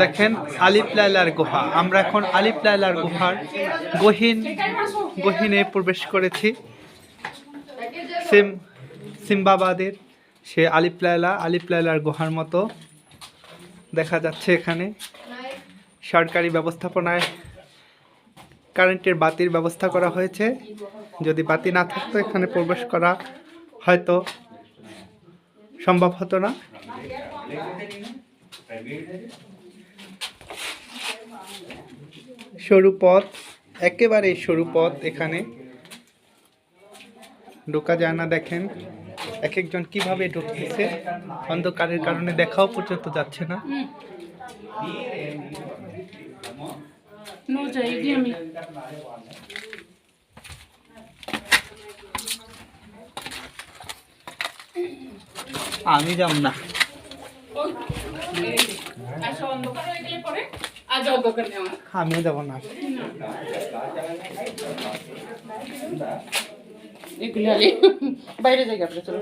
দেখেন আলিফ লায়লার গুহা। আমরা এখন আলিফ লায়লার গুহার গহীনে প্রবেশ করেছি। সিম্বাবাদের সে আলিফ লায়লার গুহার মতো দেখা যাচ্ছে। এখানে সরকারি ব্যবস্থাপনায় কারেন্টের বাতির ব্যবস্থা করা হয়েছে। যদি বাতি না থাকতো এখানে প্রবেশ করা হয়তো সম্ভব হতো না। সরু পথ, একেবারে সরু পথ, এখানে ঢোকা যায় না। দেখেন এক একজন কিভাবে ঢুকতেছে, অন্ধকারের কারণে দেখাও পর্যন্ত যাচ্ছে না। আমি যাব না। আমিও যাব না। বাইরে যাই, চলো।